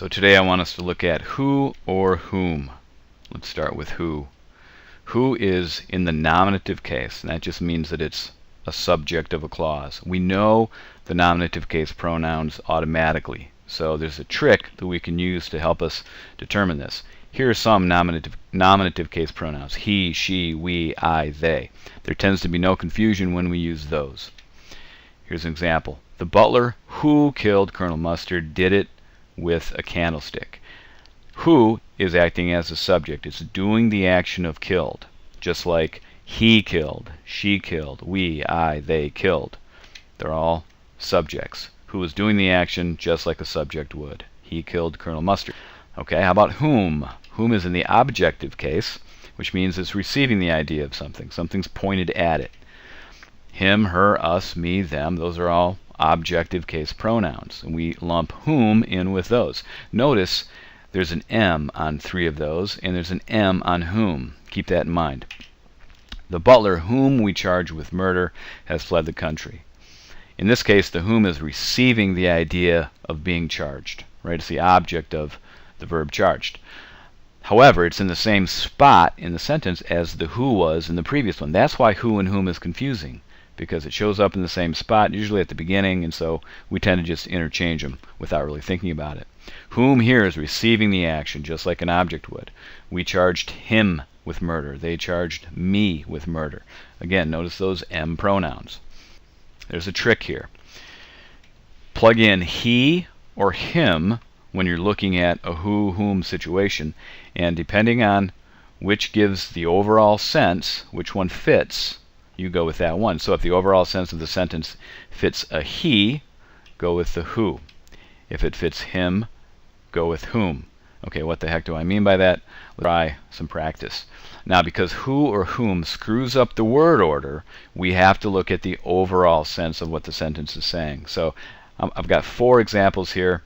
So today I want us to look at who or whom. Let's start with who. Who is in the nominative case, and that just means that it's a subject of a clause. We know the nominative case pronouns automatically, so there's a trick that we can use to help us determine this. Here are some nominative case pronouns: he, she, we, I, they. There tends to be no confusion when we use those. Here's an example. The butler who killed Colonel Mustard did it with a candlestick. Who is acting as a subject. It's doing the action of killed, just like he killed, she killed, we, I, they killed. They're all subjects. Who is doing the action just like a subject would. He killed Colonel Mustard. Okay, how about whom? Whom is in the objective case, which means it's receiving the idea of something. Something's pointed at it. Him, her, us, me, them, those are all objective case pronouns, and we lump whom in with those. Notice there's an M on 3 of those, and there's an M on whom. Keep that in mind. The butler whom we charge with murder has fled the country. In this case, the whom is receiving the idea of being charged. Right? It's the object of the verb charged. However, it's in the same spot in the sentence as the who was in the previous one. That's why who and whom is confusing, because it shows up in the same spot, usually at the beginning, and so we tend to just interchange them without really thinking about it. Whom here is receiving the action, just like an object would. We charged him with murder. They charged me with murder. Again, notice those M pronouns. There's a trick here. Plug in he or him when you're looking at a who-whom situation, and depending on which gives the overall sense, which one fits, you go with that one. So if the overall sense of the sentence fits a he, go with the who. If it fits him, go with whom. Okay, what the heck do I mean by that? Let's try some practice. Now, because who or whom screws up the word order, we have to look at the overall sense of what the sentence is saying. So I've got 4 examples here.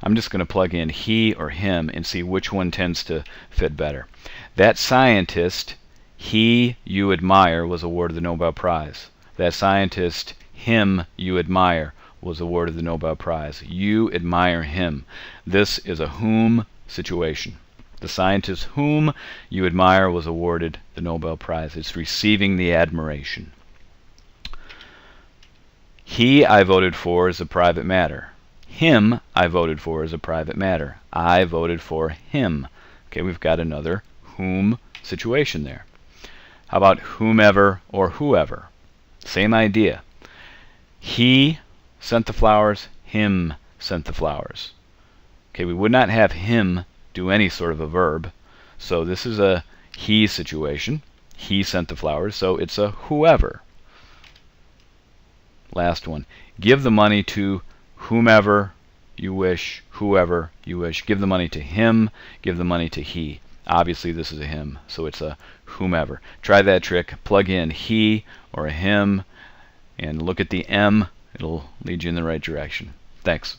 I'm just going to plug in he or him and see which one tends to fit better. That scientist he you admire was awarded the Nobel Prize. That scientist him you admire was awarded the Nobel Prize. You admire him. This is a whom situation. The scientist whom you admire was awarded the Nobel Prize. It's receiving the admiration. He I voted for is a private matter. Him I voted for is a private matter. I voted for him. Okay, we've got another whom situation there. How about whomever or whoever? Same idea. He sent the flowers, him sent the flowers. Okay, we would not have him do any sort of a verb, so this is a he situation. He sent the flowers, so it's a whoever. Last one. Give the money to whomever you wish, whoever you wish. Give the money to him, give the money to he. Obviously this is a him, so it's a whomever. Try that trick. Plug in he or a him and look at the M. It'll lead you in the right direction. Thanks.